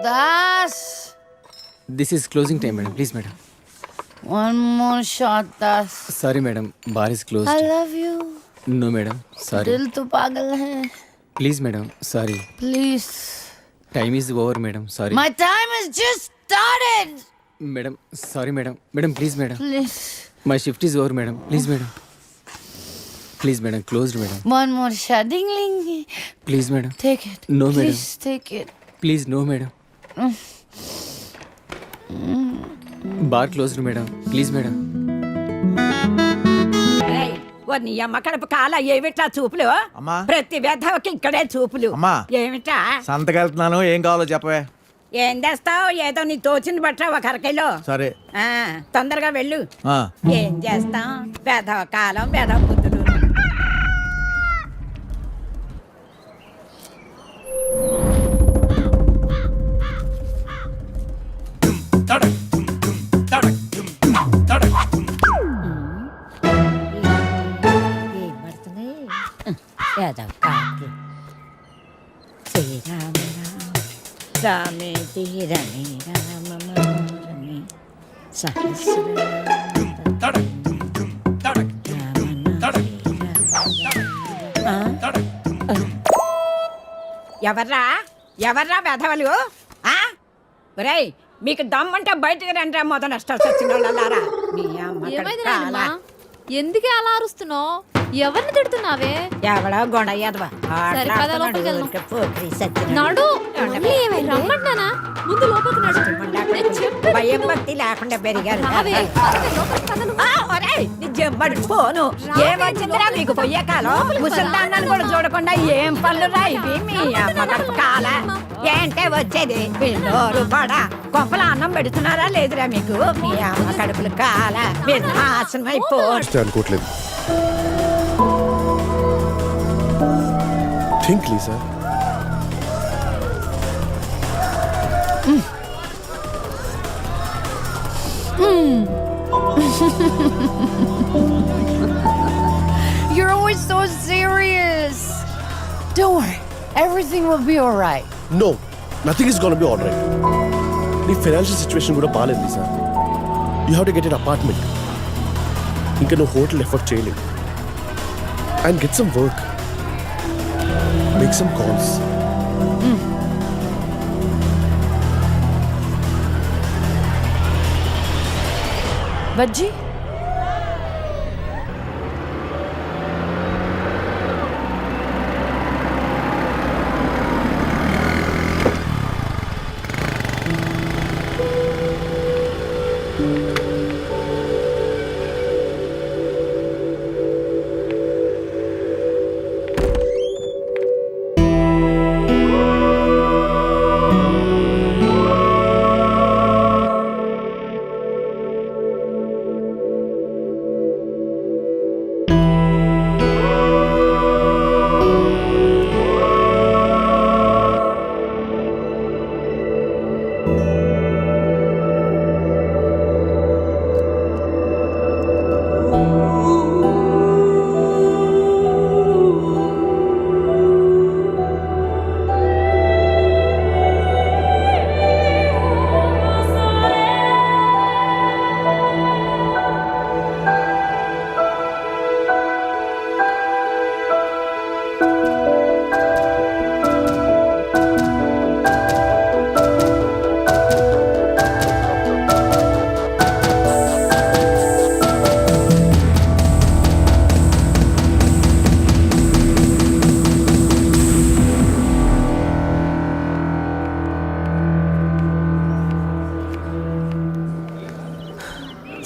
Das. This is closing time madam please madam. One more shot, Das. Sorry madam bar is close. I love you. No madam sorry. दिल तो पागल है. Please madam sorry. Please. Time is over madam sorry. My time has just started. Madam sorry madam. Madam please madam. Please. My shift is over madam please madam. Please madam closed madam. One more shot. Ding ling. Please madam. Take it. No, madam. Please take it. Please no madam. Bar closed madam please madam. నీ అమ్మ కడుపు కాల ఏమిటా చూపులు? అమ్మా. ప్రతి వ్యధవకి ఇక్కడే చూపులు. అమ్మా. ఏమిటా? సంతకెళ్తున్నాను, ఏం కావాలో చెప్పవే. ఏం చేస్తావు? ఏదో నీ తోచింది బట్ట ఒక అరకిలో. సరే. తొందరగా వెళ్ళు. ఆ. ఏం చేస్తాం? వ్యధవ కాలం వ్యధవ బుద్ధులు. శ్రీరామ రామే తీరని రామీ ఎవర్రా ఎవర్రా వెధవలు? ఒరేయ్ మీకు దమ్మంటే బయటకు రండి రా మొదలు నష్టం వచ్చిన వాళ్ళారా. మీ అమ్మ ఎందుకే అలా అరుస్తున్నావు? ఎవరిని తిడుతున్నావే? ఎవడో గొడయ్యదవా నాడు రమ్మంటానా? ముందు లోపలికి నడు. భయం భక్తి లేకుండా పెరిగారు. జబ్బడి పోను ఏమొచ్చిందిరా మీకు పొయ్యే కాలం? ముసల్దాన్ని కూడా చూడకుండా ఏం పనులు రా ఇవి? మీ అమ్మ కడుపు కాల ఏంటే వచ్చేది? పిల్లోరు పడా కొంపల అన్నం పెడుతున్నారా లేదురా మీకు? మీ అమ్మ కడుపులు కాల మీరు నాశనం అయిపో. అనుకోవట్లేదు. Think, Lisa. You're always so serious. Don't worry. Everything will be all right. No, nothing is gonna be all right. The financial situation kuda baaled, Lisa. You have to get an apartment. Inka no hotel effort cheyalevu. And get some work. Make some calls. Bajji?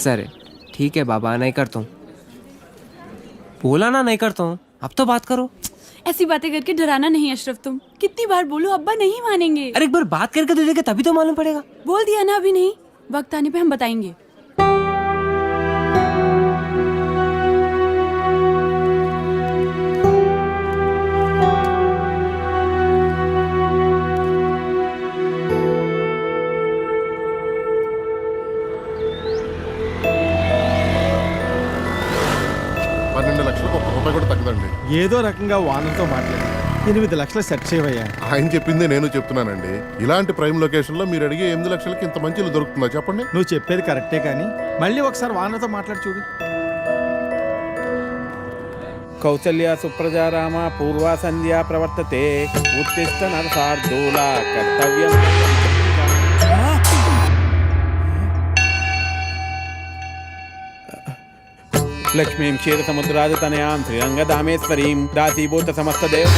Sir ठीक है बाबा, नहीं करता हूँ. बोला ना नहीं करता हूँ, अब तो बात करो. ऐसी बातें करके डराना नहीं अशरफ. तुम कितनी बार बोलो, अब्बा नहीं मानेंगे. अरे एक बार बात करके तो देखे तभी तो मालूम पड़ेगा. बोल दिया ना, अभी नहीं, वक्त आने पे हम बताएंगे. రూపాయి కూడా తగ్గదండి. ఏదో రకంగా వానతో మాట్లాడి 8 లక్షలు సెట్ చేయవయ్యా. ఆయన చెప్పిందే నేను చెప్తున్నానండి. ఇలాంటి ప్రైమ్ లొకేషన్లో మీరు అడిగే 8 లక్షలకి ఇంత మంచి ఇల్లు దొరుకుతుందా చెప్పండి? నువ్వు చెప్పేది కరెక్టే కానీ మళ్ళీ ఒకసారి వానతో మాట్లాడి చూడు. కౌసల్య సుప్రజా రామ పూర్వా సంధ్యా ప్రవర్తతే ఉత్తిష్ట నరసార్దూల కర్తవ్యం. లక్ష్మీం క్షీర సముద్రాజతనయాం శ్రీరంగధామేశ్వరీం దాసీభూత సమస్త దేవ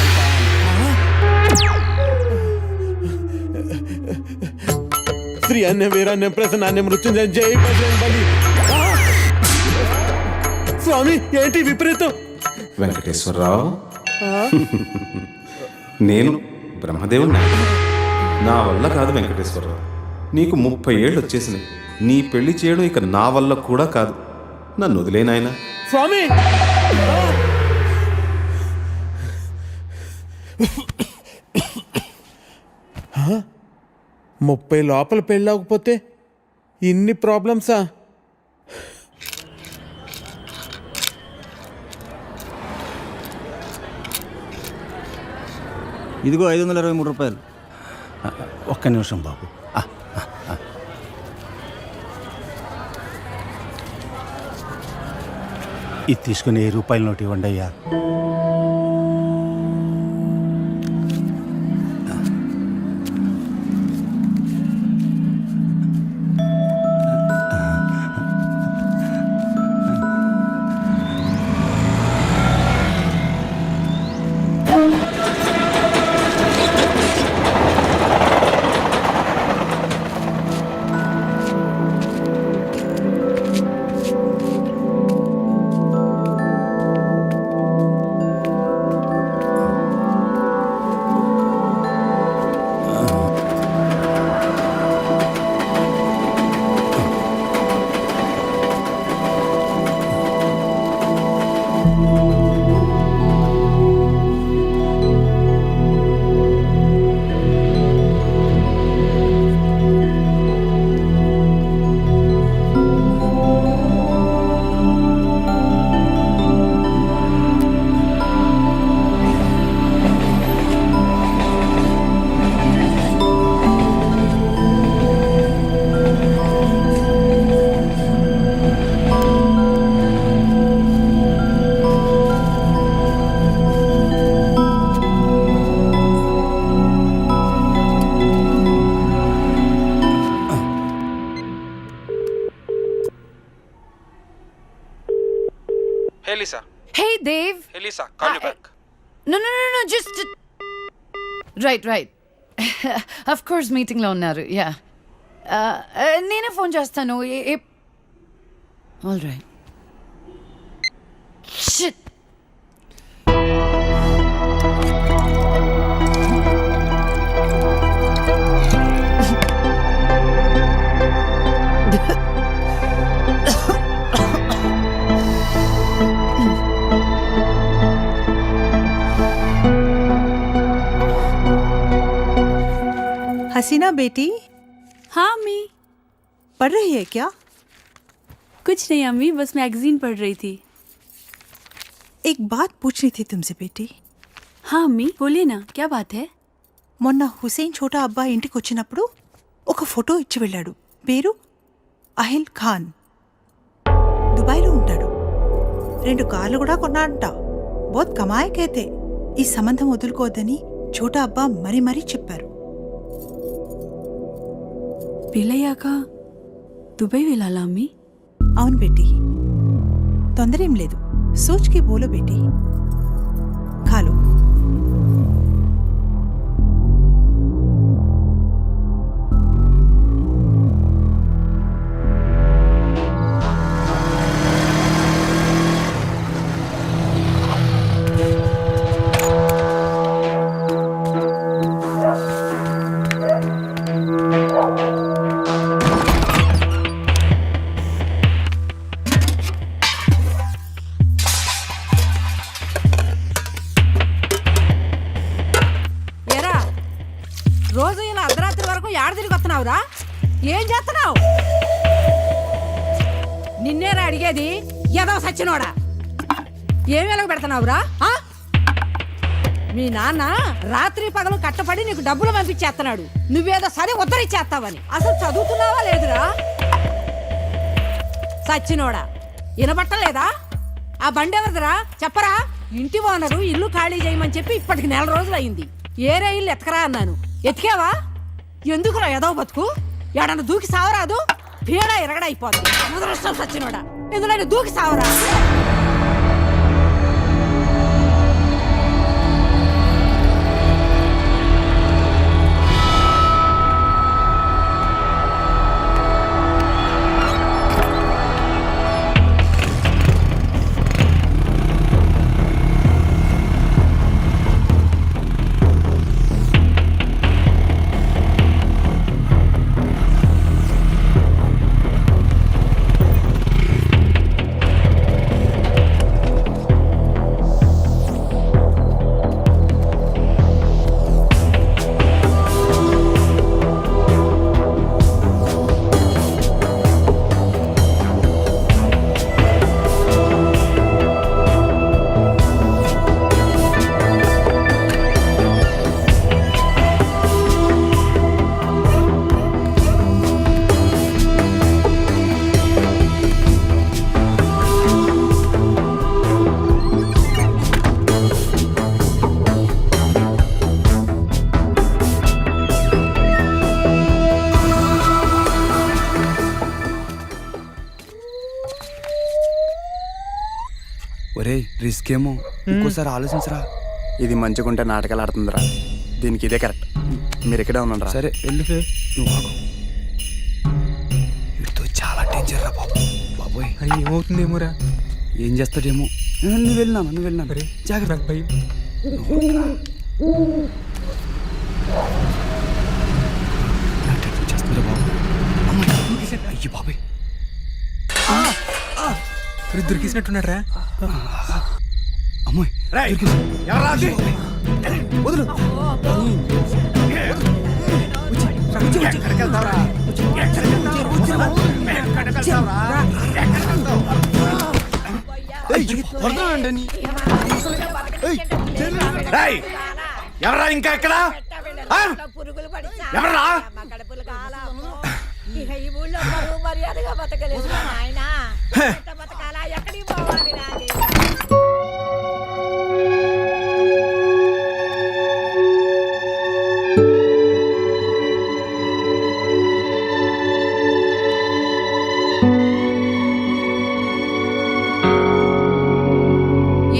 శ్రీ అన్యం వీరాన్యం ప్రసన్నాన్యం మృత్యుంజయ జై బజరంగ బలి. స్వామి ఏంటి విపరీతం? వెంకటేశ్వరరావు, నేను బ్రహ్మదేవుని. నా వల్ల కాదు వెంకటేశ్వరరావు. నీకు 30 ఏళ్ళు వచ్చేసినాయి. నీ పెళ్లి చేయడం ఇక నా వల్ల కూడా కాదు. నన్ను వదిలేనాయనా. స్వామి 30 లోపల పెళ్ళవకపోతే ఇన్ని ప్రాబ్లమ్సా? ఇదిగో 523 రూపాయలు. ఒక్క నిమిషం బాబు. ఇది తీసుకుని 10 రూపాయల నోటు ఇవ్వండి అయ్యా. Hey Lisa. Hey, Dave. Hey Lisa, call you back. No, just... Right. Of course, meeting lo unnaru. Yeah. Nene phone chestanu. All right. Shit. हसीना बेटी, हाँ अम्मी। पढ़ रही है क्या? कुछ नहीं अम्मी, बस मैगजीन पढ़ रही थी। एक बात पूछनी थी तुमसे बेटी. हाँ अम्मी बोलिए ना, क्या बात है? మొన్న హుసేన్ ఛోటా అబ్బా ఇంటికి వచ్చినప్పుడు ఒక ఫోటో ఇచ్చి వెళ్ళాడు. పేరు అహిల్ ఖాన్. దుబాయ్లో ఉంటాడు. 2 కార్లు కూడా కొన్నాడంట. బహుత్ కమాయే కైతే. ఈ సంబంధం వదులుకోవద్దని ఛోటా అబ్బా మరీ చెప్పారు. పెళ్ళయ్యాక దుబాయ్ వెళ్ళాలా అమ్మి? అవును బేటీ, తొందరేం లేదు. సోచ్కి బోలో బేటీ. ఖాలో. రోజు ఇలా అర్ధరాత్రి వరకు ఏడ తిరిగి వస్తున్నావురా? ఏం చేస్తున్నావు? నిన్నేరా అడిగేది, ఏదో సచ్చినోడా. ఏం వెలగ పెడుతున్నావురా? మీ నాన్న రాత్రి పగలు కట్టపడి నీకు డబ్బులు పంపించేస్తున్నాడు, నువ్వేదో సరే ఉద్ధరిచ్చేస్తావని. అసలు చదువుతున్నావా లేదురా? సచ్చినోడా, వినబట్టలేదా? ఆ బండి ఎవరిదిరా చెప్పరా? ఇంటి ఓనరు ఇల్లు ఖాళీ చేయమని చెప్పి ఇప్పటికి 4 రోజులు అయింది. ఏరే ఇల్లు ఎతకరా అన్నాను, ఎతికావా? ఎందుకురా ఏదో బతుకు? ఎడన్నా దూకి సావరాదు, పీడ ఎరగడైపోద్ది. ముదరష్టం సచ్చినోడా, ఎందులో దూకి సావరా? ఒరే రిస్క్ ఏమో, ఇంకోసారి ఆలోచించరా. ఇది మంచిగుంటే నాటకాలు ఆడుతుందిరా, దీనికి ఇదే కరెక్ట్. మీరు ఇక్కడే ఉన్నారా? సరే వెళ్ళు, నువ్వు ఆగు. వీటితో చాలా డేంజర్ రా బాబు. బాబోయ్ ఏమవుతుందేమోరా. ఏం చేస్తాడేమో. నువ్వు వెళ్ళినా జాగ్రత్త. భయం చేస్తుందా బాబు? అయ్యి బాబాయ్, దొరికిసినట్టున్నాడు రా. అమ్మాయి వదులు. ఎవరా ఇంకా ఎక్కడ? ఎవరా? ఈ ఊళ్ళో మర్యాదగా బతకలేదు నాయనా. బతకాలా, ఎక్కడికి పోవాలి?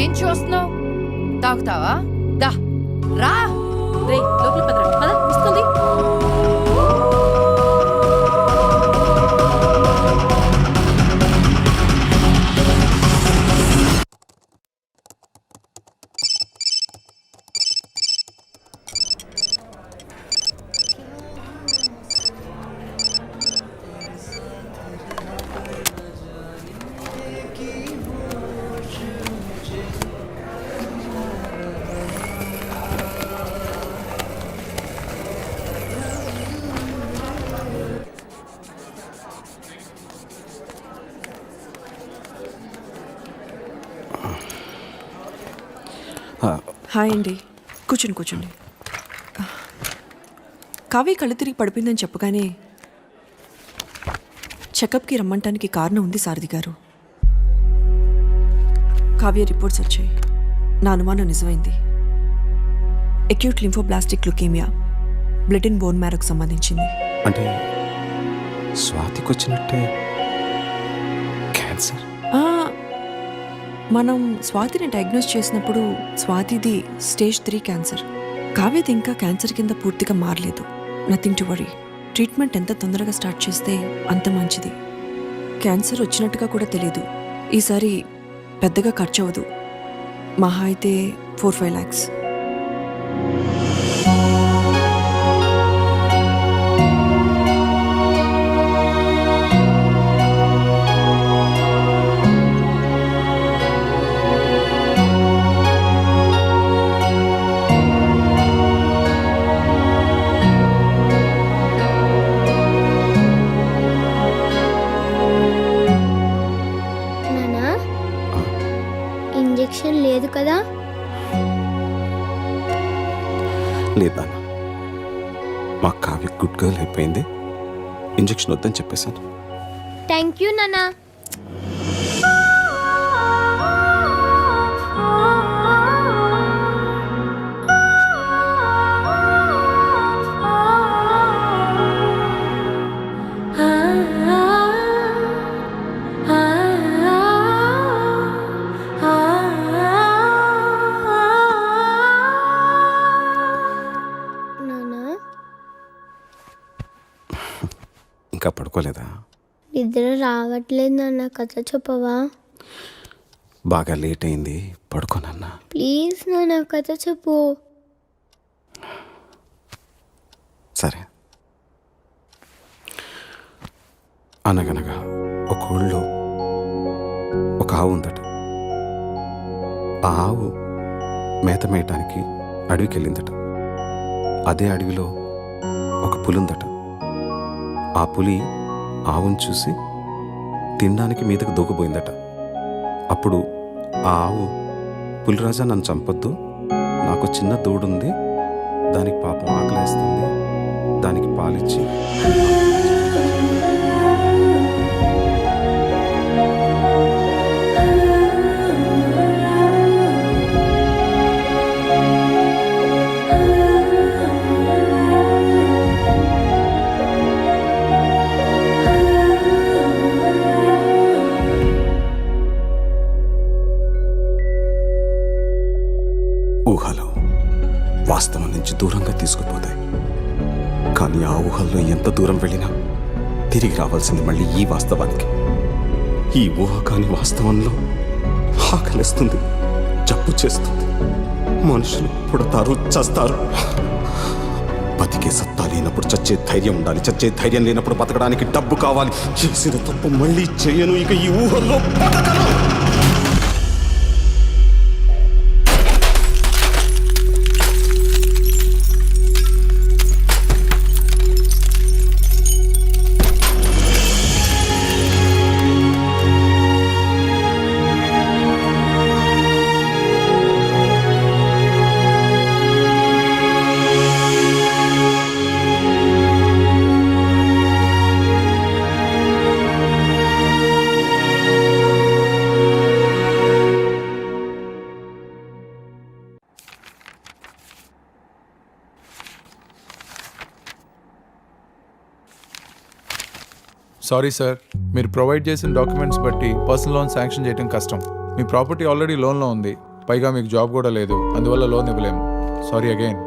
ఏం చూస్తున్నావు? తాగుతావా? దా రా. రే లోపల పదరా, పద వస్తుంది. హాయ్ అండి, కూర్చోండి. కావ్య కళ్ళు తిరిగి పడిపోయిందని చెప్పగానే చెకప్కి రమ్మంటానికి కారణం ఉంది సారథి గారు. కావ్య రిపోర్ట్స్ వచ్చాయి. నా అనుమానం నిజమైంది. Acute lymphoblastic leukaemia, blood and bone మ్యారోకు సంబంధించింది. అంటే స్వాతికి వచ్చినట్టే క్యాన్సర్. మనం స్వాతిని డయాగ్నోస్ చేసినప్పుడు స్వాతిది స్టేజ్ 3 క్యాన్సర్. కావ్యది ఇంకా క్యాన్సర్ కింద పూర్తిగా మారలేదు. Nothing to worry. ట్రీట్మెంట్ ఎంత తొందరగా స్టార్ట్ చేస్తే అంత మంచిది. క్యాన్సర్ వచ్చినట్టుగా కూడా తెలీదు. ఈసారి పెద్దగా ఖర్చు అవ్వదు, మహా అయితే 4-5 lakhs. ఇంజెక్షన్ లేదు కదా? అయిపోయింది. ఇంజెక్షన్ వద్దని చెప్పేశాను. థ్యాంక్ యూ నాన్న. ఇంకా పడుకోలేదా? నిద్ర రావట్లేదు నాన్న, కథ చెప్పవా? బాగా లేట్ అయింది, పడుకోనన్నా. ప్లీజ్ నాన్న, కథ చెప్పు. సరే. అనగనగా ఒక ఊళ్ళో ఒక ఆవు ఉందట. ఆ ఆవు మేత మేయటానికి అడవికి వెళ్ళిందట. అదే అడవిలో ఒక పులి ఉందట. ఆ పులి ఆవును చూసి తినడానికి మీదకు దూకపోయిందట. అప్పుడు ఆ ఆవు, పులిరాజా నన్ను చంపొద్దు, నాకు చిన్న దూడుంది, దానికి పాపం ఆకలేస్తుంది, దానికి పాలిచ్చి ఊహలు వాస్తవం నుంచి దూరంగా తీసుకుపోతాయి. కానీ ఆ ఊహల్లో ఎంత దూరం వెళ్ళినా తిరిగి రావాల్సింది మళ్ళీ ఈ వాస్తవానికి. ఈ ఊహ కాని వాస్తవంలో ఆకలిస్తుంది, జబ్బు చేస్తుంది, మనుషులు పుడతారు, చస్తారు. బతికే సత్తా లేనప్పుడు చచ్చే ధైర్యం ఉండాలి, చచ్చే ధైర్యం లేనప్పుడు బతకడానికి డబ్బు కావాలి. చేసిన తప్పు మళ్ళీ చేయను, ఇక ఈ ఊహల్లో బతకను. సారీ సార్, మీరు ప్రొవైడ్ చేసిన డాక్యుమెంట్స్ బట్టి పర్సనల్ లోన్ శాంక్షన్ చేయడం కష్టం. మీ ప్రాపర్టీ ఆల్రెడీ లోన్లో ఉంది, పైగా మీకు జాబ్ కూడా లేదు, అందువల్ల లోన్ ఇవ్వలేము. Sorry again.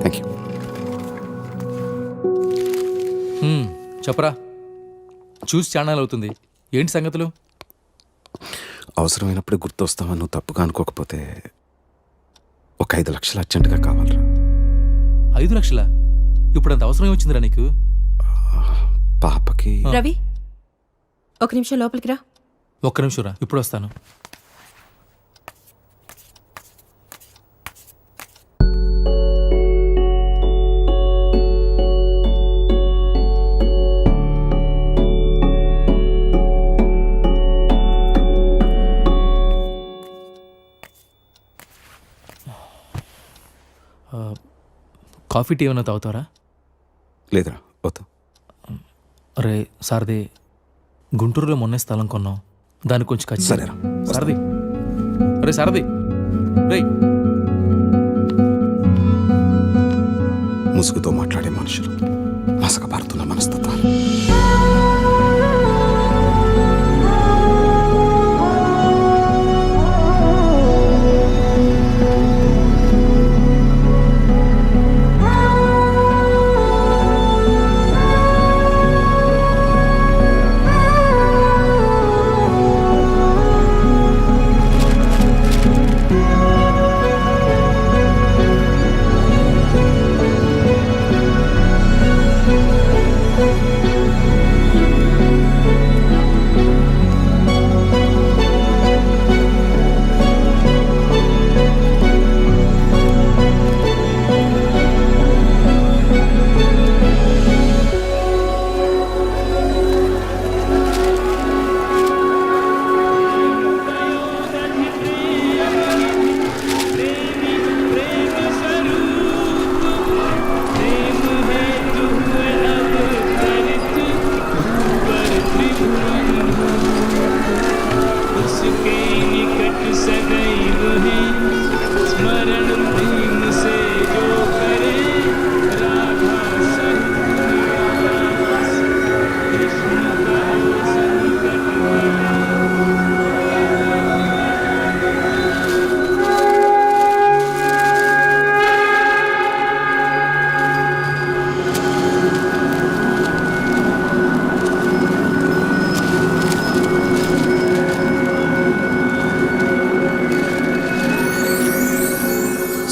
Thank you. చెప్పరా, చూసి ఛానల్ అవుతుంది, ఏంటి సంగతులు? అవసరమైనప్పుడు గుర్తొస్తావా? నువ్వు తప్పుగా అనుకోకపోతే ఒక 5 లక్షలు అర్జెంటుగా కావాలరా. 5 లక్షలా? ఇప్పుడు అంత అవసరం వచ్చిందిరా నీకు? పాపకి. రవి, ఒక నిమిషం లోపలికి రా. ఒక్క నిమిషం రా, ఇప్పుడు వస్తాను. కాఫీ టీ ఏమైనా తాగుతారా? లేదురా, వద్దు. అరే సారథి, గుంటూరులో మొన్నే స్థలం కొన్నాం, దానికి కొంచెం ఖర్చు. సరేరా సారథి. అరే సారథి, రే. ముసుగుతో మాట్లాడే మనుషులు, మసకబారుతున్న మనస్తత్వాలు.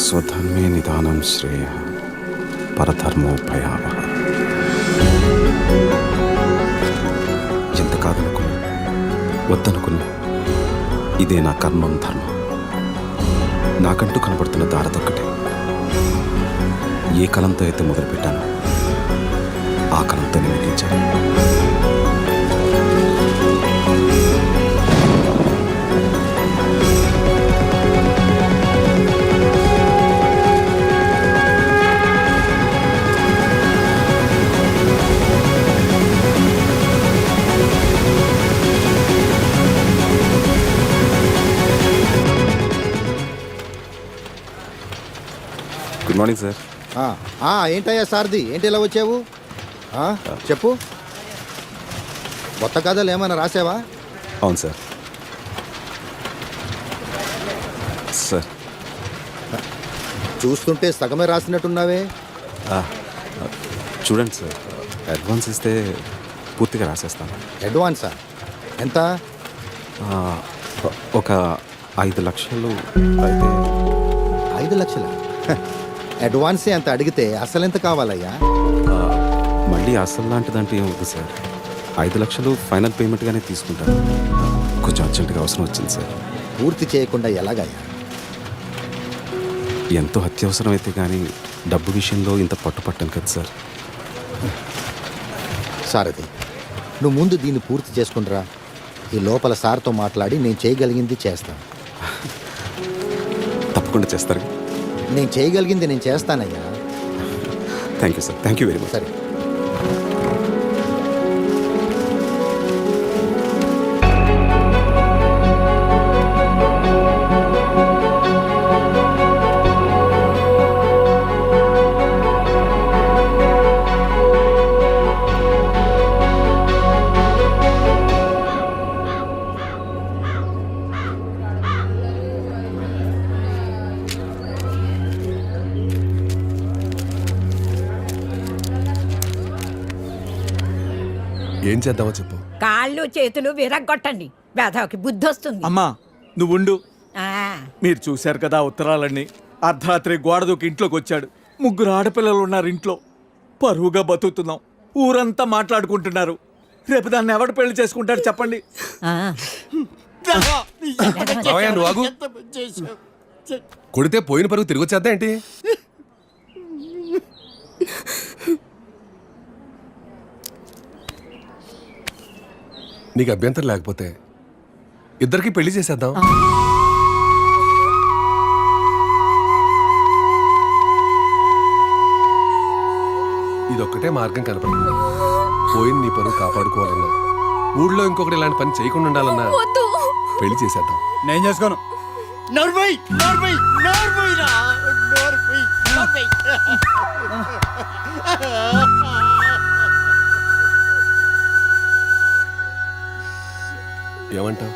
స్వధర్మే నిదానం శ్రేయ పరధర్మో భయావహ. ఎంత కాదనుకున్నా వద్దనుకున్నా ఇదే నా కర్మం ధర్మం. నాకంటూ కనబడుతున్న దారదొక్కటే. ఏ కలంతో అయితే మొదలుపెట్టానో ఆ కలంతో ముగించాను. Good morning sir. ఏంటయ్యా సార్ది, ఏంటి ఇలా వచ్చావు? చెప్పు, కొత్త కథలు ఏమైనా రాసావా? అవును సార్. సార్ చూస్తుంటే సగమే రాసినట్టున్నావే. చూడండి సార్, అడ్వాన్స్ ఇస్తే పూర్తిగా రాసేస్తాను. అడ్వాన్సా? ఎంత? ఒక 5 లక్షలు అయితే. 5 లక్షల? అడ్వాన్సే అంత అడిగితే అసలు ఎంత కావాలయ్యా? మళ్ళీ అసలు లాంటిదంటే ఏమవుతుంది సార్? 5 లక్షలు ఫైనల్ పేమెంట్గానే తీసుకుంటాను. కొంచెం అర్జెంటుగా అవసరం వచ్చింది సార్. పూర్తి చేయకుండా ఎలాగయ్యా? ఎంతో అత్యవసరం అయితే కానీ డబ్బు విషయంలో ఇంత పట్టుపట్టాను కదా సార్. సారథి, నువ్వు ముందు దీన్ని పూర్తి చేసుకుంటురా. ఈ లోపల సార్తో మాట్లాడి నేను చేయగలిగింది చేస్తాను. తప్పకుండా చేస్తారు. నేను చేయగలిగింది నేను చేస్తానయ్యా. Thank you sir. Thank you very much. సరే. ఏం చేద్దామో చెప్పు. కాళ్ళు చేతులు విరగ్గొట్టండి, వేధవకి బుద్ధి వస్తుంది. అమ్మా నువ్వుండు. ఆ, మీరు చూశారు కదా ఉత్తరాలన్నీ. అర్ధరాత్రి గోడ దూకి ఇంట్లోకి వచ్చాడు. 3 ఆడపిల్లలు ఉన్నారు ఇంట్లో. పరువుగా బతుకుతున్నాం. ఊరంతా మాట్లాడుకుంటున్నారు. రేపు దాన్ని ఎవడు పెళ్లి చేసుకుంటాడు చెప్పండి. ఆ. కొడితే పోయిన పరుగు తిరిగి వచ్చేద్దా ఏంటి? నీకు అభ్యంతరం లేకపోతే ఇద్దరికి పెళ్లి చేసేద్దాం. ఇదొక్కటే మార్గం కనపడుతుంది. పోయిన నీ పరువు కాపాడుకోవాలన్నా, ఊళ్ళో ఇంకొకటి ఇలాంటి పని చేయకుండా ఉండాలన్నా పెళ్లి చేసేద్దాం. నేను చేసుకోను. ఏమంటావు?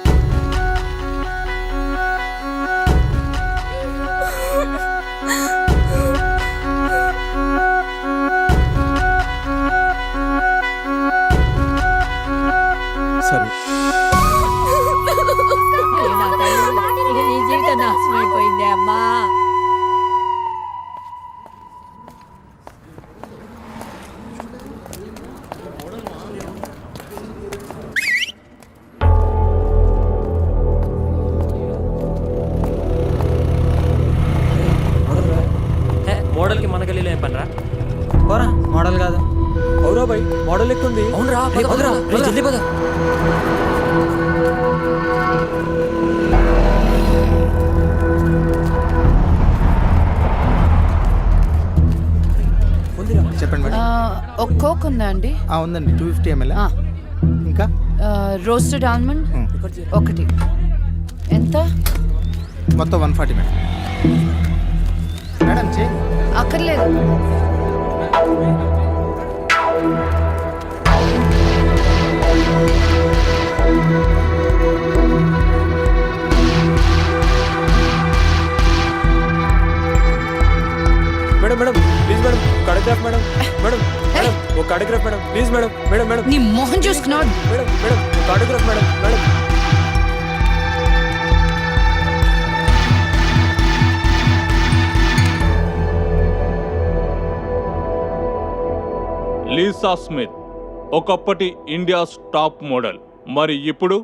సరే. ఇక నీ జీవితం నాశనం అయిపోయిందే అమ్మా. మోడల్కి మన గల్లీలో ఏం పనిరా? పోరా, మోడల్ కాదు. అవురా బై, మోడల్ ఎక్కుంది. అవునరా, జల్దీ పద. చెప్పండి మేడం. ఒక కోక్ ఉందా అండి? ఉందండి, 250 ml. ఇంకా రోస్టెడ్ ఆల్మండ్ ఒకటి. ఎంత? మొత్తం 140 మేడం. మేడం చే అక్కర్లేదు. Madam madam please madam, cardiograph madam. Madam madam ఒక cardiograph madam please madam. Madam madam నీ మొహం చూసుకున్నావు. Madam madam cardiograph madam. Madam Lisa Smith ఒకప్పటి ఇండియాస్ టాప్ మోడల్. మరి ఇప్పుడు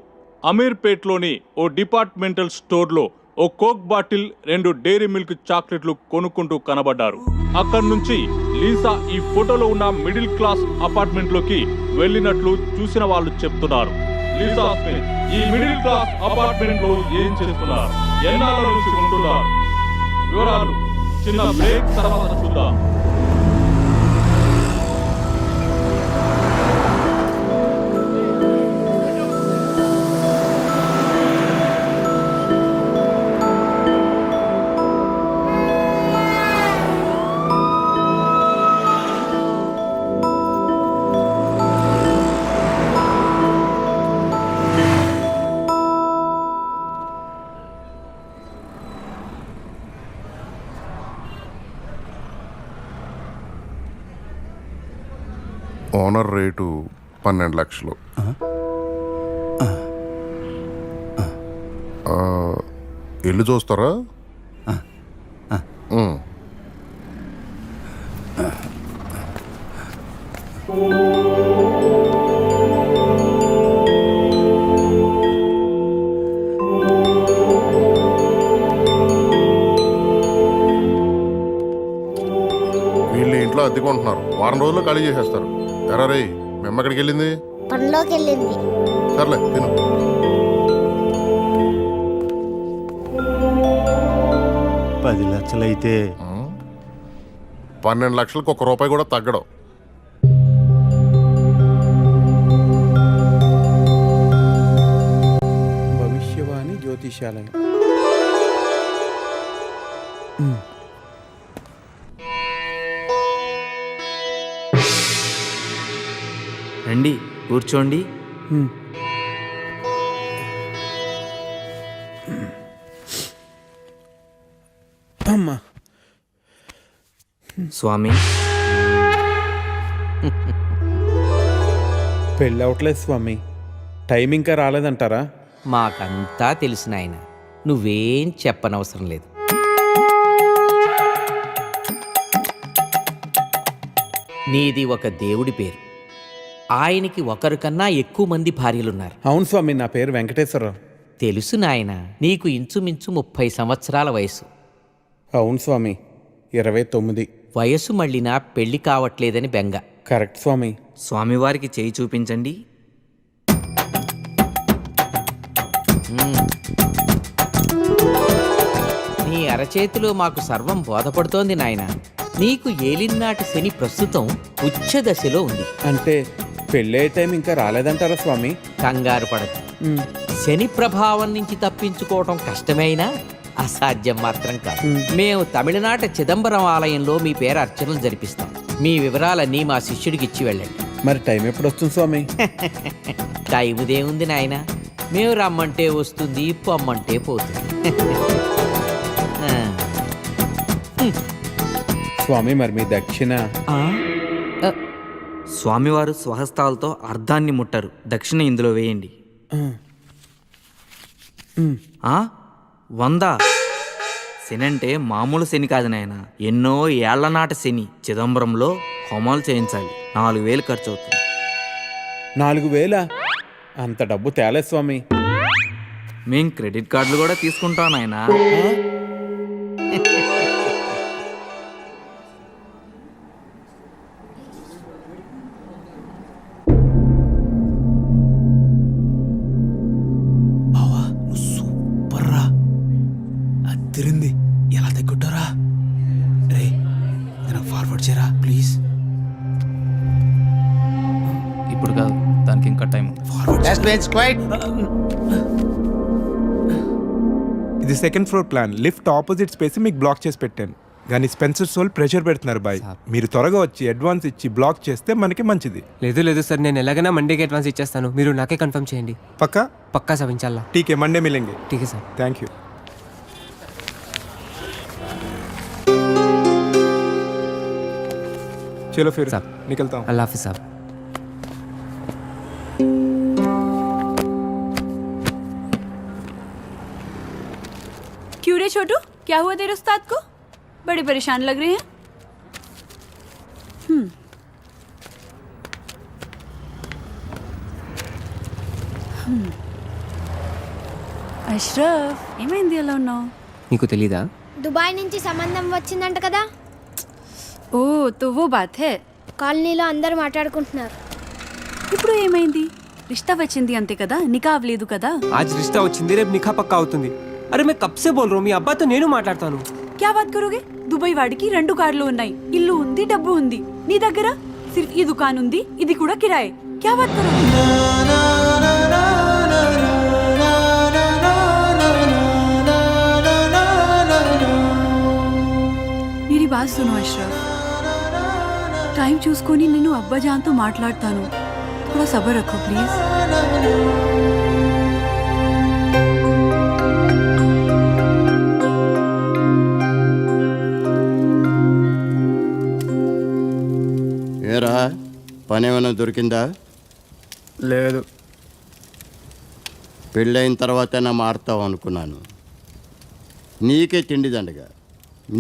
అమీర్పేట్లోని ఓ డిపార్ట్మెంటల్ స్టోర్లో ఓ కోక్ బాటిల్ 2 డైరీ మిల్క్ చాక్లెట్లు కొనుక్కుంటూ కనబడ్డారు. అక్కడి నుంచి లీసా ఈ ఫోటోలో ఉన్న మిడిల్ క్లాస్ అపార్ట్మెంట్లోకి వెళ్ళినట్లు చూసిన వాళ్ళు చెప్తున్నారు. లీసా స్మిత్ ఈ మిడిల్ క్లాస్ అపార్ట్మెంట్ లో ఏం చేస్తున్నారు, ఎన్నాళ్ళ నుంచి ఉంటున్నారు, వివరాలు చిన్న బ్రేక్ తర్వాత చూద్దాం. ఓనర్ రేటు 12 లక్షలు. ఇల్లు చూస్తారా? వీళ్ళు ఇంట్లో అద్దెకుంటున్నారు, వారం రోజుల్లో ఖాళీ చేసేస్తారు. ఎరా రే, మీ అమ్మ ఎక్కడికి వెళ్ళింది? పనిలోకి వెళ్ళింది. సర్లే తిను. పది లక్షలైతే 12 లక్షలకు ₹1 కూడా తగ్గడం. భవిష్యవాణి జ్యోతిషాలయం. రండి కూర్చోండి. అమ్మా స్వామి, పెళ్ళి అవట్లేదు స్వామి, టైం ఇంకా రాలేదంటారా? మాకంతా తెలిసిన ఆయన, నువ్వేం చెప్పనవసరం లేదు. నీది ఒక దేవుడి పేరు, ఆయనకి ఒకరు కన్నా ఎక్కువ మంది భార్యలున్నారు. అవును స్వామి, నా పేరు వెంకటేశ్వరరావు. తెలుసు నాయన, నీకు ఇంచుమించు 30 సంవత్సరాల వయసు. అవును స్వామి, 29. వయసు మళ్ళినా పెళ్లి కావట్లేదని బెంగ. కరెక్ట్ స్వామి. స్వామివారికి చేయి చూపించండి. నీ అరచేతిలో మాకు సర్వం బోధపడుతోంది నాయన. నీకు ఏలినాటి శని ప్రస్తుతం ఉచ్చ దశలో ఉంది. అంటే పెళ్ళే టైం ఇంకా రాలేదంటారా స్వామి? కంగారు పడదు. శని ప్రభావం నుంచి తప్పించుకోవటం కష్టమైనా అసాధ్యం మాత్రం కాదు. మేము తమిళనాట చిదంబరం ఆలయంలో మీ పేరు అర్చనలు జరిపిస్తాం. మీ వివరాలన్నీ మా శిష్యుడికి ఇచ్చి వెళ్ళండి. మరి టైం ఎప్పుడు వస్తుంది స్వామి? టైముదేముంది నాయన, మేము రమ్మంటే వస్తుంది, పొమ్మంటే పోతుంది. స్వామి మరి మీ దక్షిణ? స్వామివారు స్వహస్తాలతో అర్ధాన్ని ముట్టరు. దక్షిణ ఇందులో వేయండి. 100. శని అంటే మామూలు శని కాదు నాయన, ఎన్నో ఏళ్ల నాటి శని. చిదంబరంలో హోమాలు చేయించాలి, 4000 ఖర్చు అవుతుంది. 4000? అంత డబ్బు తేలే స్వామి. మేం క్రెడిట్ కార్డులు కూడా తీసుకుంటాం నాయన. తిరింది ఎలా తగ్గుంటారా? రే నేను ఫార్వర్డ్ చేయరా ప్లీజ్. ఇప్పుడు కాదు, దానికి ఇంకా టైం. ఇది second floor plan. Lift opposite space మీకు బ్లాక్ చేసి పెట్టాను, కానీ స్పెన్సర్ సోల్ ప్రెషర్ పెడుతున్నారు బాయ్. మీరు త్వరగా వచ్చి అడ్వాన్స్ ఇచ్చి బ్లాక్ చేస్తే మనకి మంచిది. లేదు సార్, నేను ఎలాగైనా మండేకి అడ్వాన్స్ ఇచ్చేస్తాను. మీరు నాకే కన్ఫర్మ్ చేయండి. పక్కా సార్, ఇన్షాల్లా. ఠీకే, మండే మిలేంగే. ఠీకే సార్. Thank you. चलो फिर साहब निकलता हूँ. अल्लाह हाफिज़ साहब. क्यों रे छोटू, क्या हुआ तेरे उस्ताद को? बड़े परेशान लग रहे हैं. అష్రఫ్ ఏమైంది అలా ఉన్నావు? నీకు తెలీదా? దుబాయ్ నుంచి సంబంధం వచ్చిందంట కదా. ఓ తో వో బాత్ హై. కాలనీలో అందరూ మాట్లాడుకుంటున్నారు. ఇప్పుడు ఏమైంది? రిష్తా వచ్చింది అంతే కదా, నికా అవ్వలేదు కదా. ఆజ్ రిష్తా వచ్చింది, రేపు నిఖా పక్కా అవుతుంది. అరే మే కబ్ సే బోల్ రहा हूं, మీ అబ్బాతో నేను మాట్లాడతాను. క్యా బాత్ కరోగే? దుబాయ్ వాడికి 2 కార్లు ఉన్నాయి, ఇల్లు ఉంది, డబ్బు ఉంది. నీ దగ్గర సిర్ఫ్ ఈ దుకాన్ ఉంది, ఇది కూడా కిరాయే. క్యా బాత్ కరోగే? मेरी बात सुनो अशरफ, टाइम చూసుకొని నేను అబ్బాజాన్తో మాట్లాడతాను. थोड़ा सब्र रखो प्लीज. ఏరా పని ఏమైనా దొరికిందా? లేదు. పెళ్ళైన తర్వాతైనా మారుతావు అనుకున్నాను. నీకే తిండి దండగా,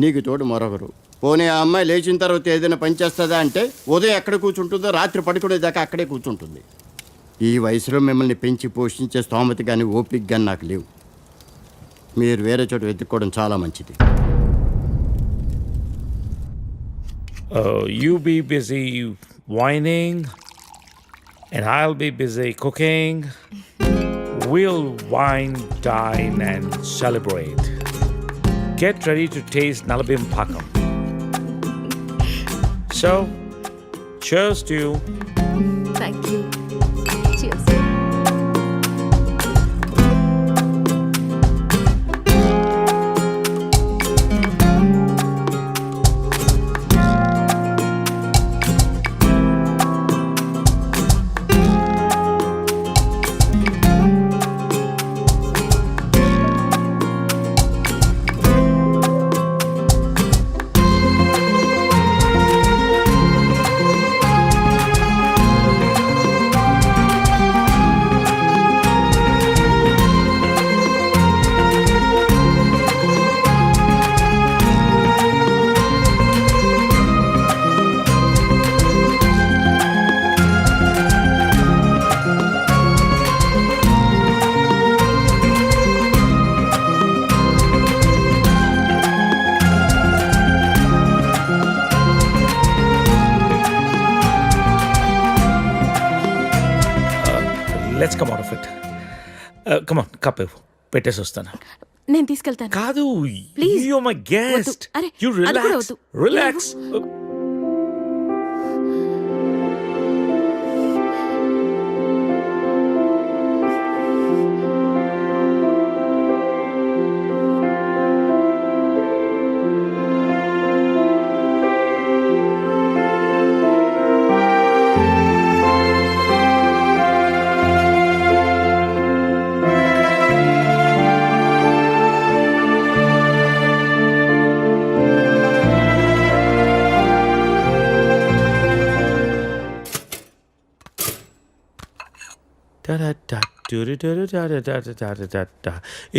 నీకు తోడు మరొకరు. పోనీ ఆ అమ్మాయి లేచిన తర్వాత ఏదైనా పని చేస్తుందా అంటే ఉదయం ఎక్కడ కూర్చుంటుందో రాత్రి పడుకునేదాకా అక్కడే కూర్చుంటుంది. ఈ వయసులో మిమ్మల్ని పెంచి పోషించే స్తోమత కానీ ఓపిక కానీ నాకు లేవు. మీరు వేరే చోట వెతుక్కోవడం చాలా మంచిది. You be busy whining and I'll be busy cooking. We'll wine, dine and celebrate. Get ready to taste Nalabim Pakam. So, cheers to you. Thank you. Cheers. Let's come out of it. Come on, cup పెట్టేసి వస్తాను. నేను తీసుకెళ్తాను. కాదు, please. you're my guest. అరే You అది కూడా relax. వద్దు. Relax.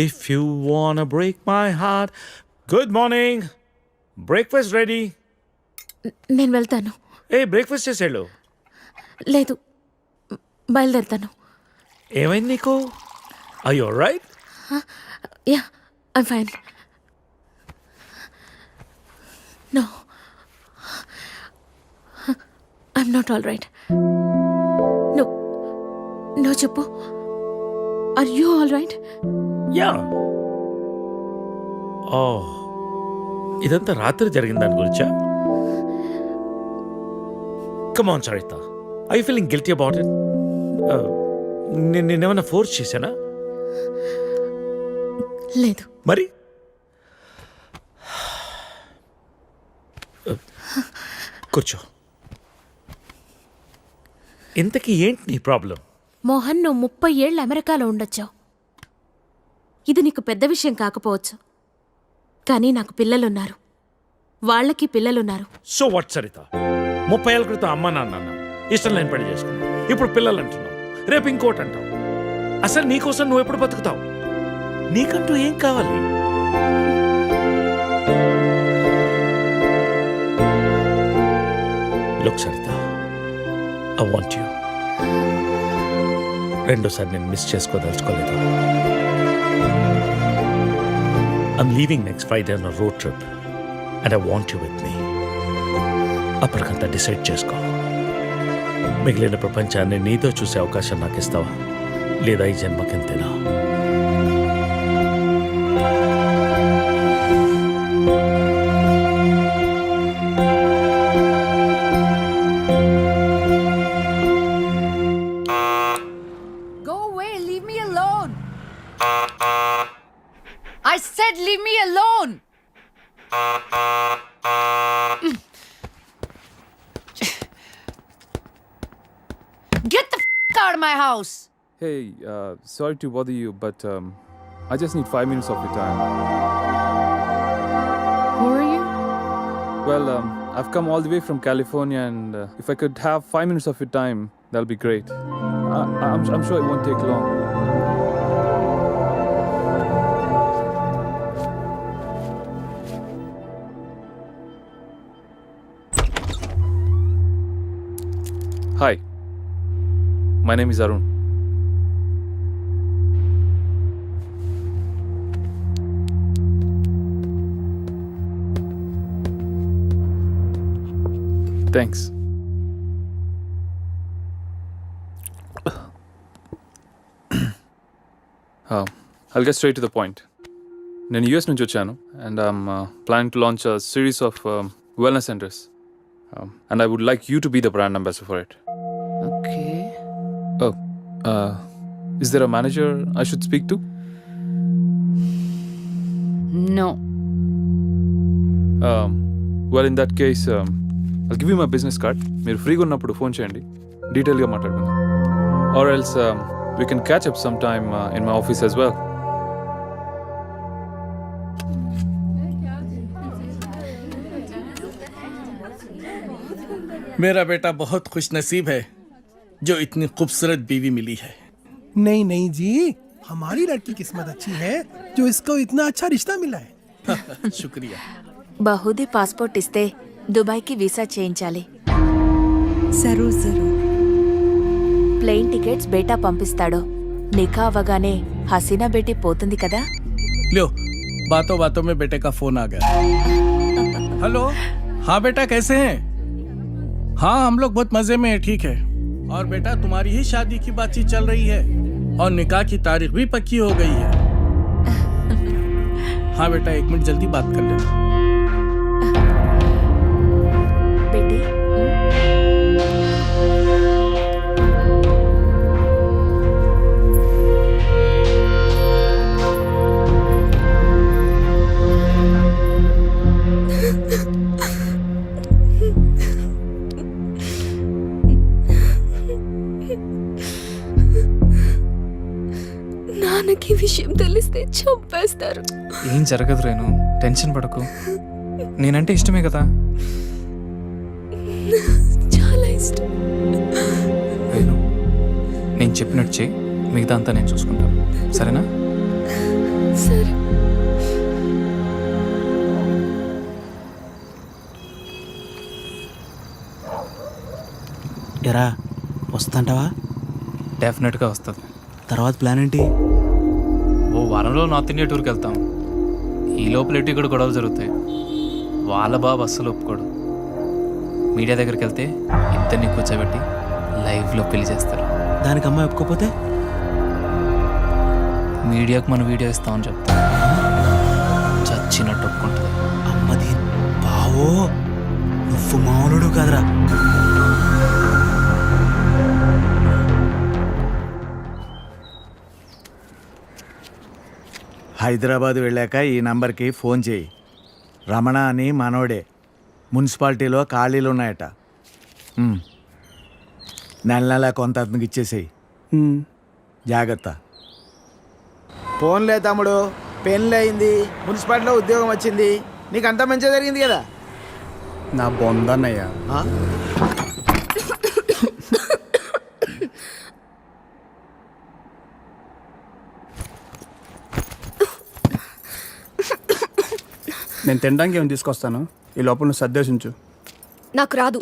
If you wanna break my heart. Good morning. Breakfast ready. నేను వెళ్తాను. బ్రేక్ఫాస్ట్ చేసేళ్ళు. లేదు, బయలుదేరుతాను. ఏమైంది నీకు? Are you alright? Yeah, I'm fine. No, I'm not all right. No no చెప్పు. Are you all right? Yeah. Oh, ఇదంతా రాత్రి జరిగిన దాని గురించా? Come on Sarita, I you feeling guilty about it? నేనేమైనా ఫోర్స్ చేశానా? లేదు. మరి కూర్చో. ఇంతకీ ఏంటి నీ ప్రాబ్లం? మోహన్, నువ్వు 30 ఏళ్ళు అమెరికాలో ఉండొచ్చావు. ఇది నీకు పెద్ద విషయం కాకపోవచ్చు, కానీ నాకు పిల్లలున్నారు, వాళ్ళకి పిల్లలున్నారు. సో వాట్ సరిత, 30 ఏళ్ళ క్రితం అమ్మ నాన్న అన్నావు, ఇష్టం లేని పెళ్లి చేసుకున్నావు, ఇప్పుడు పిల్లలు అంటున్నావు, రేపు ఇంకోటి అంటావు. అసలు నీకోసం నువ్వు ఎప్పుడు బతుకుతావు? నీకంటూ ఏం కావాలి? Look Saritha, I want you. రెండోసారి నేను miss చేసుకోదలుచుకోలేదు. I'm leaving next Friday on a road trip and I want you with me. అప్పటికంతా డిసైడ్ చేసుకో. మిగిలిన ప్రపంచాన్ని నీతో చూసే అవకాశం నాకు ఇస్తావా, లేదా ఈ జన్మకింతేనా? Go away, leave me alone. I said leave me alone. Get the out of my house. Hey, sorry to bother you, but I just need 5 minutes of your time. Who are you? Well, I've come all the way from California, and if I could have 5 minutes of your time, that'll be great. I'm sure it won't take long. Hi, my name is Arun. Thanks. I'll get straight to the point. నేను US నుంచి వచ్చాను and I'm planning to launch a series of wellness centers. And I would like you to be the brand ambassador for it. Okay. Oh, is there a manager I should speak to? No. Well, in that case, I'll give you my business card. మీరు ఫ్రీగా ఉన్నప్పుడు phone చేయండి, డీటెయిల్గా మాట్లాడుకుందాం. Or else we can catch up sometime in my office as well. मेरा बेटा बहुत खुशनसीब है जो इतनी खूबसूरत बीवी मिली है. नहीं नहीं जी, हमारी लड़की किस्मत अच्छी है जो इसको इतना अच्छा रिश्ता मिला है. शुक्रिया. బహుదీ పాస్పోర్ట్ ఇస్తే దుబాయ్కి వీసా చేయించాలి. జరూర్ జరూర్. ప్లేన్ టికెట్స్ బేటా పంపిస్తాడు. నిఖా అవ్వగానే హసీనా బేటీ పోతుంది కదా. लो, बातों बातों में बेटे का फोन आ गया. हेलो, हाँ बेटा कैसे हैं? हाँ हम लोग बहुत मजे में हैं, ठीक है. और बेटा तुम्हारी ही शादी की बातचीत चल रही है और निकाह की तारीख भी पक्की हो गई है. हाँ बेटा 1 मिनट जल्दी बात कर लेना. बेटी నాన్నకి విషయం తెలిస్తే చంపేస్తారు. ఏం జరగదు రేణు, టెన్షన్ పడకు. నేనంటే ఇష్టమే కదా. చాలా ఇష్టం. రేణు, నేను చెప్పినట్టు చెయ్యి, మిగతా అంతా నేను చూసుకుంటాను, సరేనా? సరే. ఎరా వస్తుంటావా? డెఫినెట్గా వస్తుంది. తర్వాత ప్లాన్ ఏంటి? ఓ వారంలో నార్త్ ఇండియా టూర్కి వెళ్తాం. ఈ లోపల ఎటు ఇక్కడ గొడవలు జరుగుతాయి. వాళ్ళ బాబు అస్సలు ఒప్పుకోడు. మీడియా దగ్గరికి వెళ్తే ఇద్దరిని కూర్చోబెట్టి లైవ్లో పెళ్లి చేస్తారు. దానికి అమ్మాయి ఒప్పుకోపోతే మీడియాకు మన వీడియో ఇస్తామని చెప్తా. చచ్చినట్టు ఒప్పుకుంటుంది. అమ్మది బావో, నువ్వు మామూలుడు కాదురా. హైదరాబాద్ వెళ్ళాక ఈ నంబర్కి ఫోన్ చేయి. రమణ అని మనోడే. మున్సిపాలిటీలో ఖాళీలు ఉన్నాయట. నెల నెల కొంత అతనికి ఇచ్చేసేయి. జాగ్రత్త. ఫోన్లే తమ్ముడు, పెళ్ళి అయింది, మున్సిపాలిటీలో ఉద్యోగం వచ్చింది, నీకు అంతా మంచిగా జరిగింది కదా. నా బొందన్నయ్య. నేను తినడానికి ఏమైనా తీసుకొస్తాను, ఈ లోపల నువ్వు సర్దేశించు. నాకు రాదు.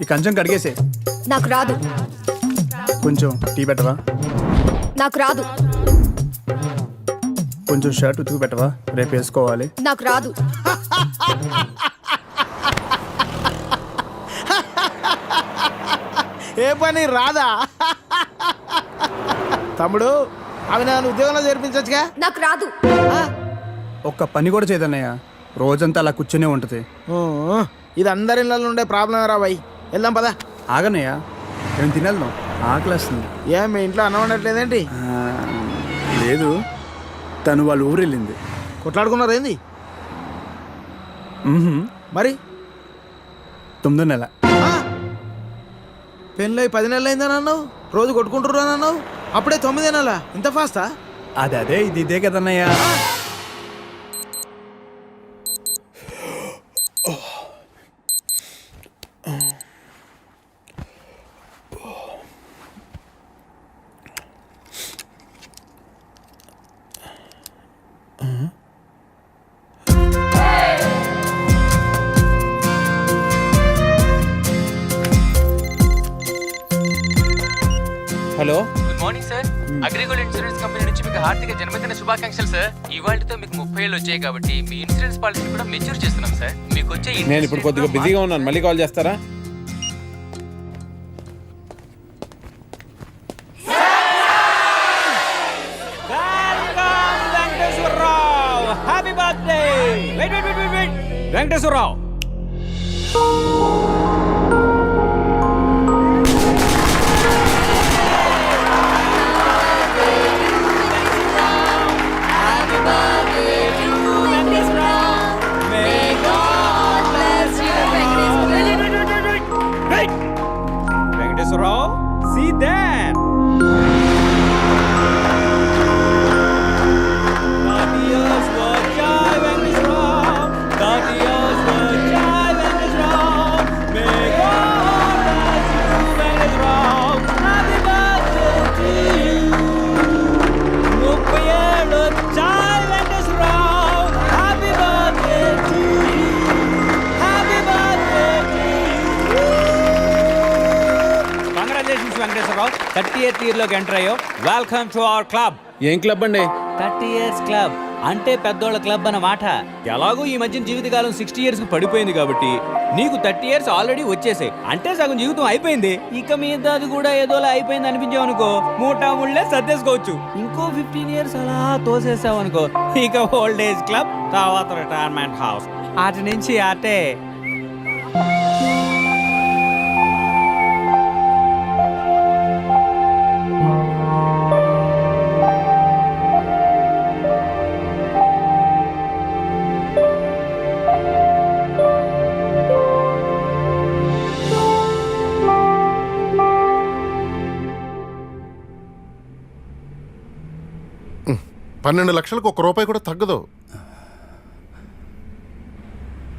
ఈ కంచం కడిగేసే. నాకు రాదు. కొంచెం టీ పెట్టవా? నాకు రాదు. కొంచెం షర్ట్ ఉతుకు పెట్టవా? రేపు వేసుకోవాలి. నాకు రాదు. ఏ పని రాదా? తమ్ముడు అవి నన్ను ఉద్యోగంలో చేర్పించచ్చుగా. నాకు రాదు. ఒక్క పని కూడా చేయదన్నయ్య. రోజంతా అలా కూర్చొనే ఉంటుంది. ఇది అందరి ఇళ్ళలో ఉండే ప్రాబ్లం రా బాయ్. వెళ్దాం పదా. ఆగన్నయ్య, నేను తినేద్దాం, ఆకలేస్తుంది. ఏం మీ ఇంట్లో అన్నం ఉండట్లేదేంటి? లేదు, తను వాళ్ళ ఊరు వెళ్ళింది. కొట్లాడుకున్నారు ఏంది మరి? 9వ నెల. పెళ్ళి 10 నెలలు అయిందని అన్నావు, రోజు కొట్టుకుంటుర్రు అని అన్నావు, అప్పుడే 9 నెలలా? ఇంత ఫాస్టా? అదే ఇది ఇదే కదన్నయ్య. Hello, good morning sir. AgriGold insurance company నుంచి మీకు హార్దిక జన్మదిన శుభాకాంక్షలు సార్. ఇవాళతో మీకు 30 ఏళ్ళు వచ్చాయి కాబట్టి మీ ఇన్సూరెన్స్ పాలసీ కూడా మెచ్యూర్ చేస్తున్నాం సార్. మీకు వచ్చే నేను ఇప్పుడు కొద్దిగా బిజీగా ఉన్నాను, మళ్ళీ కాల్ చేస్తారా? Happy birthday. Venkateswararao. Venkateswararao, see that. Venkateswararao 30th ఇయర్లోకి ఎంటర్ అయ్యో. Welcome to our club. ఏం క్లబ్ అండి? 30 years క్లబ్ అంటే పెద్దోళ్ళ క్లబ్ అన్నమాట. ఎలాగో ఈ మధ్య జీవితకాలం 60 years కు పడిపోయింది కాబట్టి నీకు 30 years ఆల్రెడీ వచ్చేసాయి. అంటే సగం జీవితం అయిపోయింది. ఇక మీద అది కూడా ఏదోలా అయిపోయింది అనిపించావు అనుకో, మూటా ముళ్ళే సర్దేసుకోవచ్చు. ఇంకో 15 years అలా తోసేసావు అనుకో, ఇక ఓల్డ్ ఏజ్ క్లబ్, తర్వాత రిటైర్మెంట్ హౌస్, అటు నుంచి అటే. $12 లక్షలకు ₹1 కూడా తగ్గదు.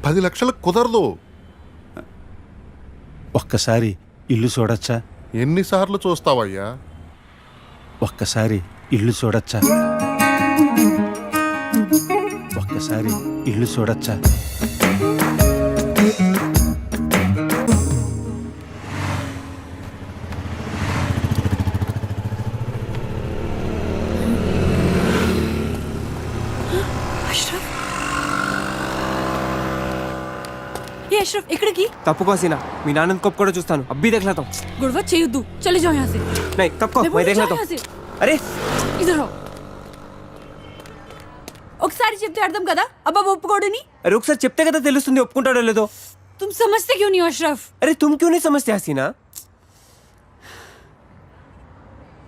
10 లక్షలకు కుదరదు. ఒక్కసారి ఇల్లు చూడొచ్చా? ఎన్నిసార్లు చూస్తావయ్యా? ఒక్కసారి ఇల్లు చూడొచ్చా? ఒక్కసారి ఇల్లు చూడొచ్చా? अशरफ इकड़की తప్పుకో సీనా, మీ నాన్న కప్ కూడా చూస్తాను. అబ్బీ देख लेता हूं. गुड़वा చేయొద్దు, चले जाओ यहां से. नहीं तప్పుకో, मैं देख लेता हूं. अरे इधर आओ. ఒకసారి చెప్తే అర్థం కదా అబ్బా ఒప్పుకోడని. अरे ఒకసారి చెప్తే కదా తెలుస్తుంది ఒప్పుకుంటాడో లేదో. तुम समझते क्यों नहीं हो अशरफ? अरे तुम क्यों नहीं समझते हसीना?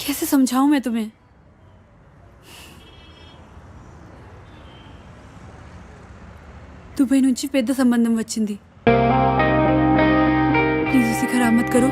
कैसे समझाऊं मैं तुम्हें? దుబాయ్ నుంచి పెద్ద సంబంధం వచ్చింది. ప్లీజ్ ఉसे खराब मत करो.